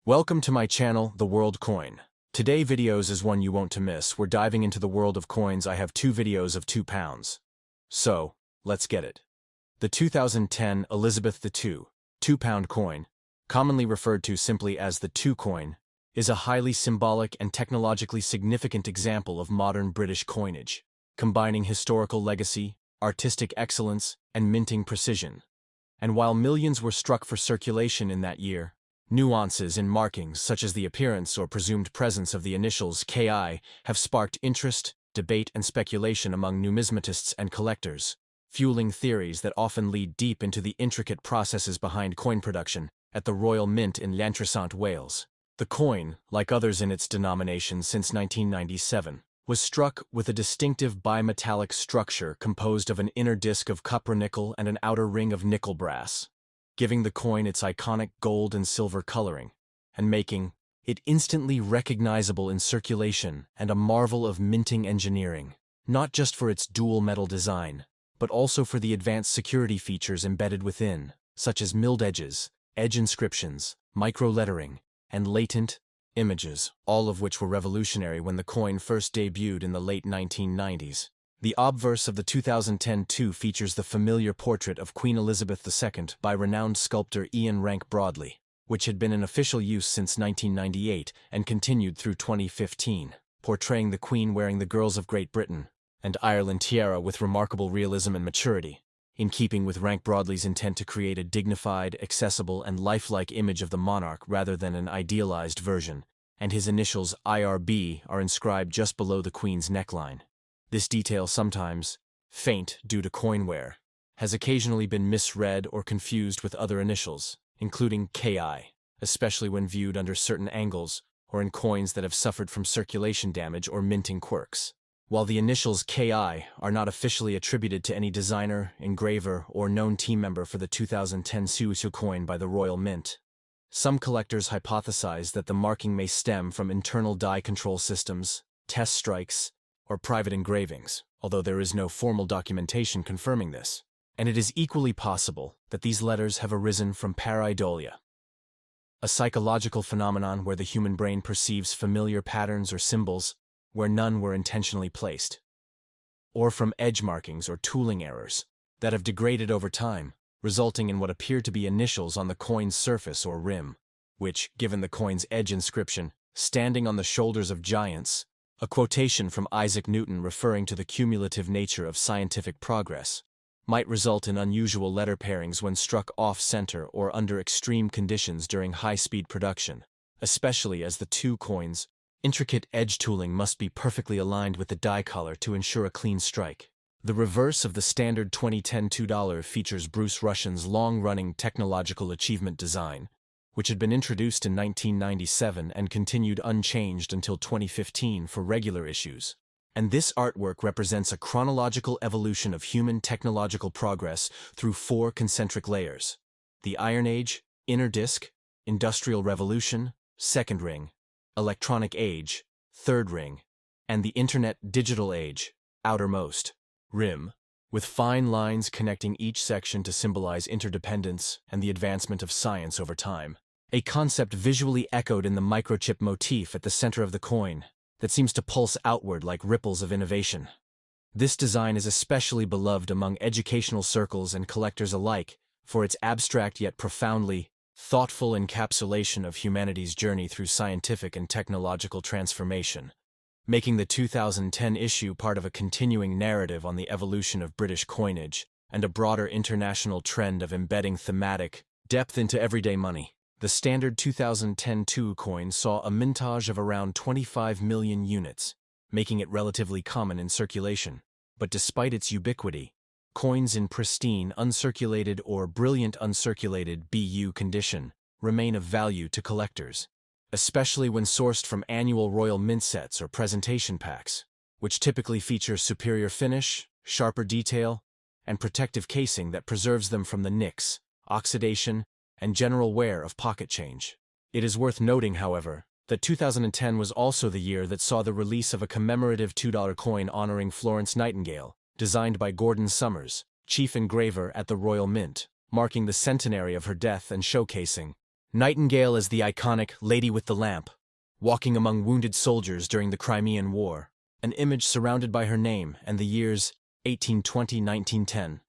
Welcome to my channel, The World Coin. Today videos is one you won't to miss. We're diving into the world of coins. I have two videos of £2. So, let's get it. The 2010 Elizabeth II £2 coin, commonly referred to simply as the 2 coin, is a highly symbolic and technologically significant example of modern British coinage, combining historical legacy, artistic excellence, and minting precision. And while millions were struck for circulation in that year, nuances in markings such as the appearance or presumed presence of the initials KI have sparked interest, debate, and speculation among numismatists and collectors, fueling theories that often lead deep into the intricate processes behind coin production at the Royal Mint in Llantrisant, Wales. The coin, like others in its denomination since 1997, was struck with a distinctive bimetallic structure composed of an inner disc of copper-nickel and an outer ring of nickel brass, giving the coin its iconic gold and silver coloring, and making it instantly recognizable in circulation and a marvel of minting engineering, not just for its dual metal design, but also for the advanced security features embedded within, such as milled edges, edge inscriptions, micro-lettering, and latent images, all of which were revolutionary when the coin first debuted in the late 1990s. The obverse of the 2010 2 features the familiar portrait of Queen Elizabeth II by renowned sculptor Ian Rank-Broadley, which had been in official use since 1998 and continued through 2015, portraying the Queen wearing the Girls of Great Britain and Ireland tiara with remarkable realism and maturity, in keeping with Rank-Broadley's intent to create a dignified, accessible, and lifelike image of the monarch rather than an idealized version, and his initials IRB are inscribed just below the Queen's neckline. This detail, sometimes faint due to coin wear, has occasionally been misread or confused with other initials, including KI, especially when viewed under certain angles or in coins that have suffered from circulation damage or minting quirks. While the initials KI are not officially attributed to any designer, engraver, or known team member for the 2010 Suisu coin by the Royal Mint, some collectors hypothesize that the marking may stem from internal die control systems, test strikes, or private engravings, although there is no formal documentation confirming this. And it is equally possible that these letters have arisen from pareidolia, a psychological phenomenon where the human brain perceives familiar patterns or symbols where none were intentionally placed, or from edge markings or tooling errors that have degraded over time, resulting in what appear to be initials on the coin's surface or rim, which, given the coin's edge inscription, standing on the shoulders of giants, a quotation from Isaac Newton referring to the cumulative nature of scientific progress, might result in unusual letter pairings when struck off-center or under extreme conditions during high-speed production, especially as the 2 coins' intricate edge tooling must be perfectly aligned with the die collar to ensure a clean strike. The reverse of the standard 2010 $2 features Bruce Rushin's long-running technological achievement design, which had been introduced in 1997 and continued unchanged until 2015 for regular issues. And this artwork represents a chronological evolution of human technological progress through 4 concentric layers: the Iron Age, inner disk; Industrial Revolution, second ring; Electronic Age, third ring; and the Internet Digital Age, outermost rim, with fine lines connecting each section to symbolize interdependence and the advancement of science over time. A concept visually echoed in the microchip motif at the center of the coin that seems to pulse outward like ripples of innovation. This design is especially beloved among educational circles and collectors alike for its abstract yet profoundly thoughtful encapsulation of humanity's journey through scientific and technological transformation, making the 2010 issue part of a continuing narrative on the evolution of British coinage and a broader international trend of embedding thematic depth into everyday money. The standard 2010 2 coin saw a mintage of around 25 million units, making it relatively common in circulation. But despite its ubiquity, coins in pristine, uncirculated or brilliant uncirculated BU condition remain of value to collectors, especially when sourced from annual Royal Mint sets or presentation packs, which typically feature superior finish, sharper detail, and protective casing that preserves them from the nicks, oxidation, and general wear of pocket change. It is worth noting, however, that 2010 was also the year that saw the release of a commemorative $2 coin honoring Florence Nightingale, designed by Gordon Summers, chief engraver at the Royal Mint, marking the centenary of her death and showcasing Nightingale as the iconic Lady with the Lamp, walking among wounded soldiers during the Crimean War, an image surrounded by her name and the years 1820-1910.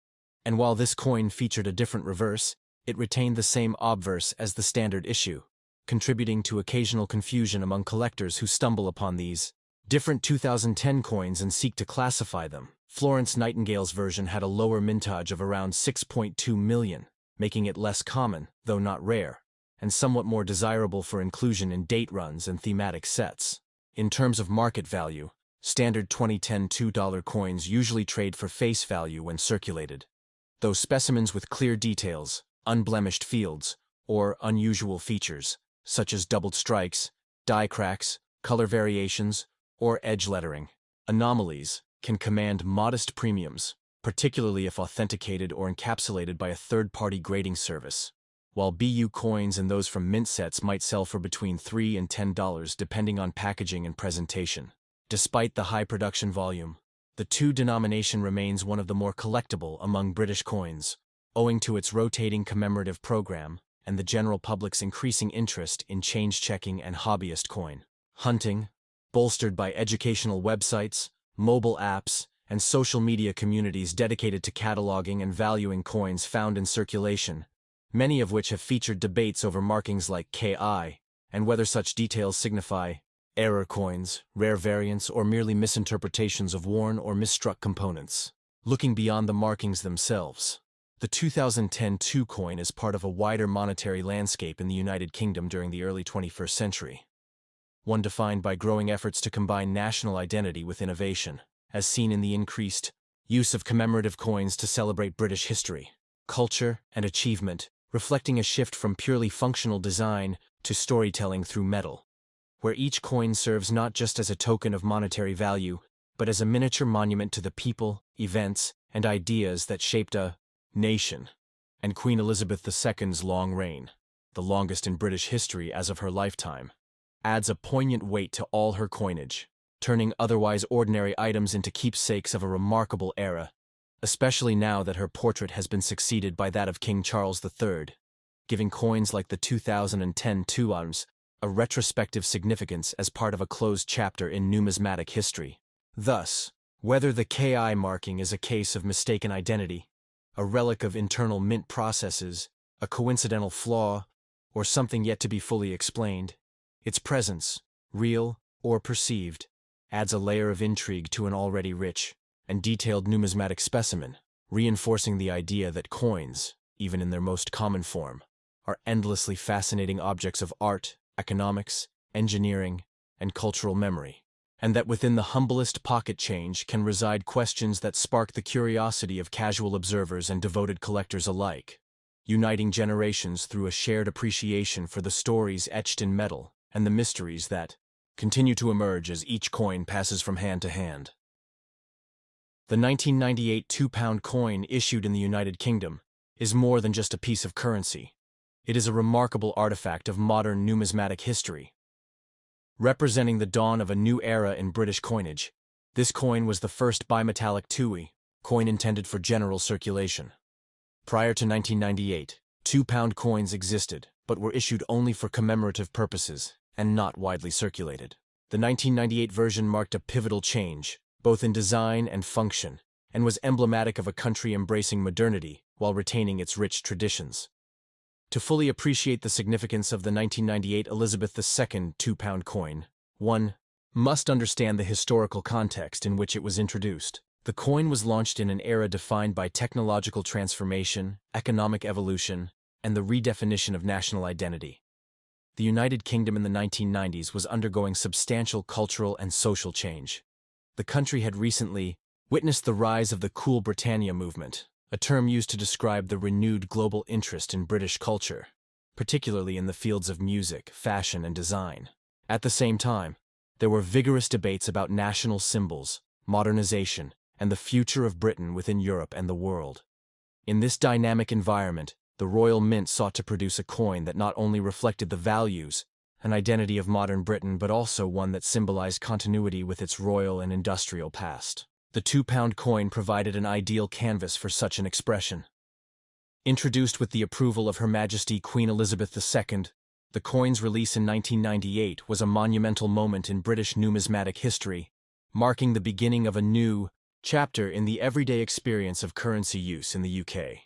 And while this coin featured a different reverse, it retained the same obverse as the standard issue, contributing to occasional confusion among collectors who stumble upon these different 2010 coins and seek to classify them. Florence Nightingale's version had a lower mintage of around 6.2 million, making it less common, though not rare, and somewhat more desirable for inclusion in date runs and thematic sets. In terms of market value, standard 2010 $2 coins usually trade for face value when circulated, though specimens with clear details, unblemished fields, or unusual features, such as doubled strikes, die cracks, color variations, or edge lettering, anomalies, can command modest premiums, particularly if authenticated or encapsulated by a third-party grading service, while BU coins and those from mint sets might sell for between $3 and $10 depending on packaging and presentation. Despite the high production volume, the two denomination remains one of the more collectible among British coins, owing to its rotating commemorative program and the general public's increasing interest in change-checking and hobbyist coin hunting, bolstered by educational websites, mobile apps, and social media communities dedicated to cataloging and valuing coins found in circulation, many of which have featured debates over markings like KI and whether such details signify error coins, rare variants, or merely misinterpretations of worn or misstruck components. Looking beyond the markings themselves, the 2010 2 coin is part of a wider monetary landscape in the United Kingdom during the early 21st century. One defined by growing efforts to combine national identity with innovation, as seen in the increased use of commemorative coins to celebrate British history, culture, and achievement, reflecting a shift from purely functional design to storytelling through metal, where each coin serves not just as a token of monetary value, but as a miniature monument to the people, events, and ideas that shaped a nation, and Queen Elizabeth II's long reign, the longest in British history as of her lifetime, adds a poignant weight to all her coinage, turning otherwise ordinary items into keepsakes of a remarkable era, especially now that her portrait has been succeeded by that of King Charles III, giving coins like the 2010 2 arms a retrospective significance as part of a closed chapter in numismatic history. Thus, whether the KI marking is a case of mistaken identity, a relic of internal mint processes, a coincidental flaw, or something yet to be fully explained, its presence, real or perceived, adds a layer of intrigue to an already rich and detailed numismatic specimen, reinforcing the idea that coins, even in their most common form, are endlessly fascinating objects of art, economics, engineering, and cultural memory, and that within the humblest pocket change can reside questions that spark the curiosity of casual observers and devoted collectors alike, uniting generations through a shared appreciation for the stories etched in metal and the mysteries that continue to emerge as each coin passes from hand to hand. The 1998 £2 coin issued in the United Kingdom is more than just a piece of currency. It is a remarkable artifact of modern numismatic history. Representing the dawn of a new era in British coinage, this coin was the first bimetallic tui coin intended for general circulation. Prior to 1998, £2 coins existed, but were issued only for commemorative purposes and not widely circulated. The 1998 version marked a pivotal change, both in design and function, and was emblematic of a country embracing modernity while retaining its rich traditions. To fully appreciate the significance of the 1998 Elizabeth II £2 coin, one must understand the historical context in which it was introduced. The coin was launched in an era defined by technological transformation, economic evolution, and the redefinition of national identity. The United Kingdom in the 1990s was undergoing substantial cultural and social change. The country had recently witnessed the rise of the Cool Britannia movement, a term used to describe the renewed global interest in British culture, particularly in the fields of music, fashion, and design. At the same time, there were vigorous debates about national symbols, modernization, and the future of Britain within Europe and the world. In this dynamic environment, the Royal Mint sought to produce a coin that not only reflected the values and identity of modern Britain but also one that symbolized continuity with its royal and industrial past. The £2 coin provided an ideal canvas for such an expression. Introduced with the approval of Her Majesty Queen Elizabeth II, the coin's release in 1998 was a monumental moment in British numismatic history, marking the beginning of a new chapter in the everyday experience of currency use in the UK.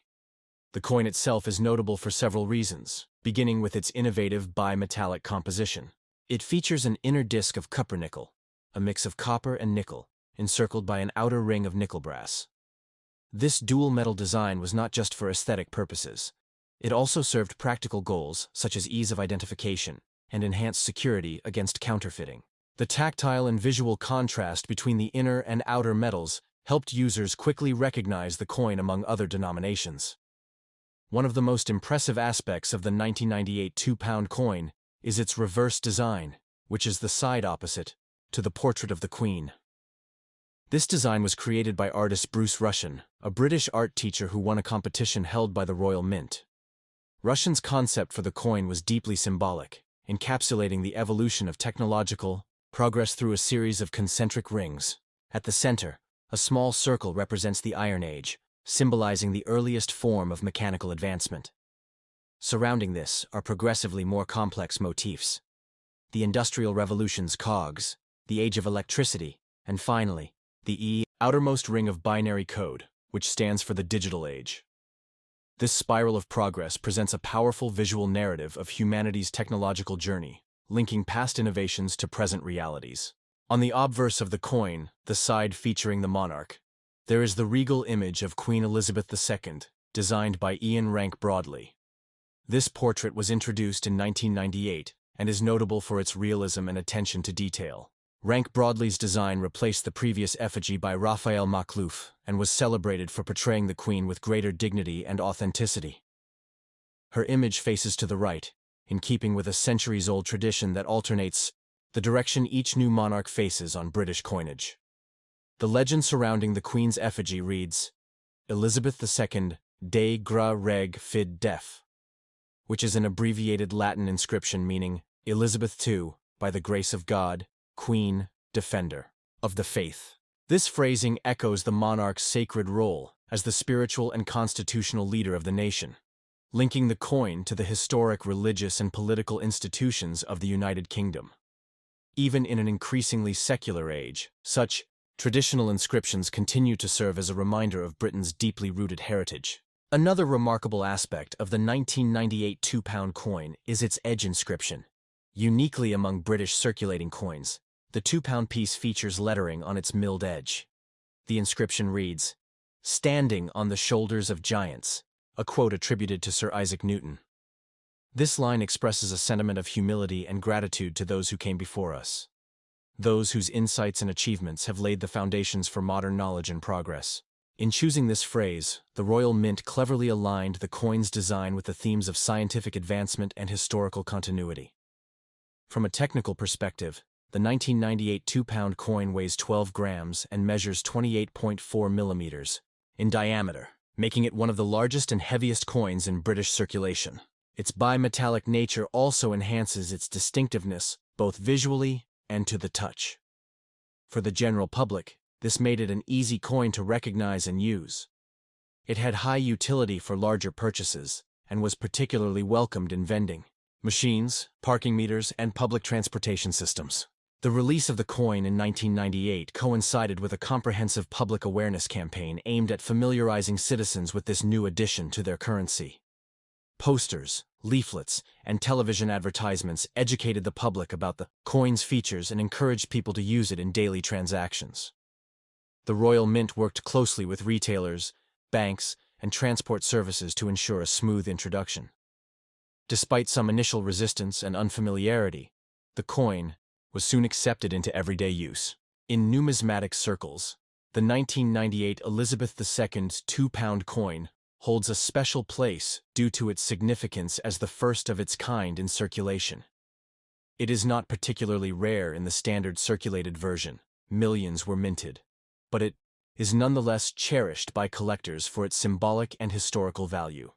The coin itself is notable for several reasons, beginning with its innovative bimetallic composition. It features an inner disc of copper-nickel, a mix of copper and nickel, encircled by an outer ring of nickel brass. This dual-metal design was not just for aesthetic purposes. It also served practical goals such as ease of identification and enhanced security against counterfeiting. The tactile and visual contrast between the inner and outer metals helped users quickly recognize the coin among other denominations. One of the most impressive aspects of the 1998 £2 coin is its reverse design, which is the side opposite to the portrait of the Queen. This design was created by artist Bruce Rushin, a British art teacher who won a competition held by the Royal Mint. Rushin's concept for the coin was deeply symbolic, encapsulating the evolution of technological progress through a series of concentric rings. At the center, a small circle represents the Iron Age, symbolizing the earliest form of mechanical advancement. Surrounding this are progressively more complex motifs: the Industrial Revolution's cogs, the age of electricity, and finally, the outermost ring of binary code, which stands for the digital age. This spiral of progress presents a powerful visual narrative of humanity's technological journey, linking past innovations to present realities. On the obverse of the coin, the side featuring the monarch, there is the regal image of Queen Elizabeth II, designed by Ian Rank-Broadley. This portrait was introduced in 1998 and is notable for its realism and attention to detail. Rank-Broadley's design replaced the previous effigy by Raphael Makhlouf and was celebrated for portraying the Queen with greater dignity and authenticity. Her image faces to the right, in keeping with a centuries-old tradition that alternates the direction each new monarch faces on British coinage. The legend surrounding the Queen's effigy reads, Elizabeth II, de gra reg fid def, which is an abbreviated Latin inscription meaning Elizabeth II, by the grace of God, Queen, Defender of the Faith. This phrasing echoes the monarch's sacred role as the spiritual and constitutional leader of the nation, linking the coin to the historic religious and political institutions of the United Kingdom. Even in an increasingly secular age, such traditional inscriptions continue to serve as a reminder of Britain's deeply rooted heritage. Another remarkable aspect of the 1998 £2 coin is its edge inscription. Uniquely among British circulating coins, the £2 piece features lettering on its milled edge. The inscription reads, "Standing on the shoulders of giants," a quote attributed to Sir Isaac Newton. This line expresses a sentiment of humility and gratitude to those who came before us, those whose insights and achievements have laid the foundations for modern knowledge and progress. In choosing this phrase, the Royal Mint cleverly aligned the coin's design with the themes of scientific advancement and historical continuity. From a technical perspective, the 1998 £2 coin weighs 12 grams and measures 28.4 millimeters in diameter, making it one of the largest and heaviest coins in British circulation. Its bimetallic nature also enhances its distinctiveness, both visually and to the touch. For the general public, this made it an easy coin to recognize and use. It had high utility for larger purchases and was particularly welcomed in vending machines, parking meters, and public transportation systems. The release of the coin in 1998 coincided with a comprehensive public awareness campaign aimed at familiarizing citizens with this new addition to their currency. Posters, leaflets, and television advertisements educated the public about the coin's features and encouraged people to use it in daily transactions. The Royal Mint worked closely with retailers, banks, and transport services to ensure a smooth introduction. Despite some initial resistance and unfamiliarity, the coin was soon accepted into everyday use. In numismatic circles, the 1998 Elizabeth II £2 coin holds a special place due to its significance as the first of its kind in circulation. It is not particularly rare in the standard circulated version. Millions were minted, but it is nonetheless cherished by collectors for its symbolic and historical value.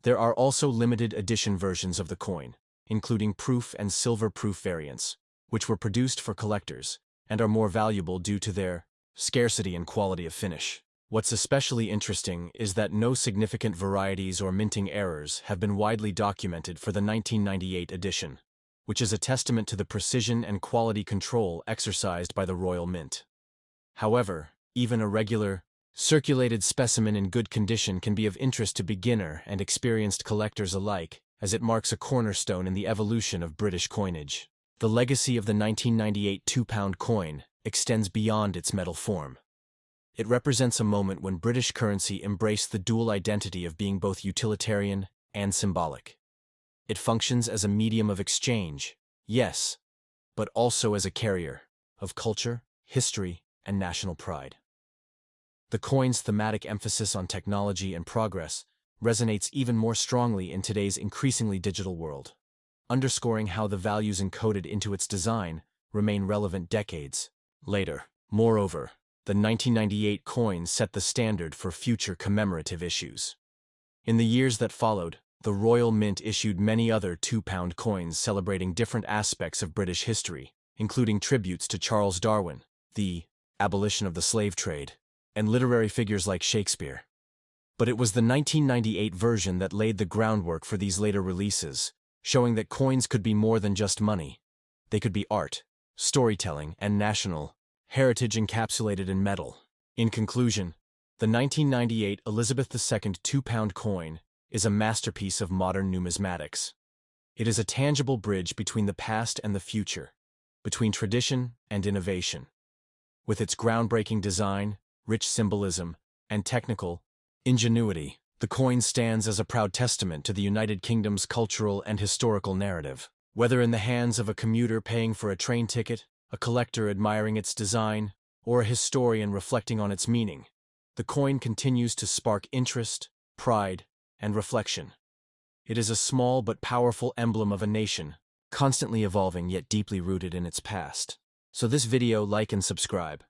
There are also limited edition versions of the coin, including proof and silver-proof variants, which were produced for collectors and are more valuable due to their scarcity and quality of finish. What's especially interesting is that no significant varieties or minting errors have been widely documented for the 1998 edition, which is a testament to the precision and quality control exercised by the Royal Mint. However, even a regular, circulated specimen in good condition can be of interest to beginner and experienced collectors alike, as it marks a cornerstone in the evolution of British coinage. The legacy of the 1998 £2 coin extends beyond its metal form. It represents a moment when British currency embraced the dual identity of being both utilitarian and symbolic. It functions as a medium of exchange, yes, but also as a carrier of culture, history, and national pride. The coin's thematic emphasis on technology and progress resonates even more strongly in today's increasingly digital world, underscoring how the values encoded into its design remain relevant decades later. Moreover, the 1998 coin set the standard for future commemorative issues. In the years that followed, the Royal Mint issued many other £2 coins celebrating different aspects of British history, including tributes to Charles Darwin, the abolition of the slave trade, and literary figures like Shakespeare. But it was the 1998 version that laid the groundwork for these later releases, showing that coins could be more than just money. They could be art, storytelling, and national heritage encapsulated in metal. In conclusion, the 1998 Elizabeth II £2 coin is a masterpiece of modern numismatics. It is a tangible bridge between the past and the future, between tradition and innovation. With its groundbreaking design, rich symbolism, and technical ingenuity, the coin stands as a proud testament to the United Kingdom's cultural and historical narrative. Whether in the hands of a commuter paying for a train ticket, a collector admiring its design, or a historian reflecting on its meaning, the coin continues to spark interest, pride, and reflection. It is a small but powerful emblem of a nation, constantly evolving yet deeply rooted in its past. So this video, like and subscribe.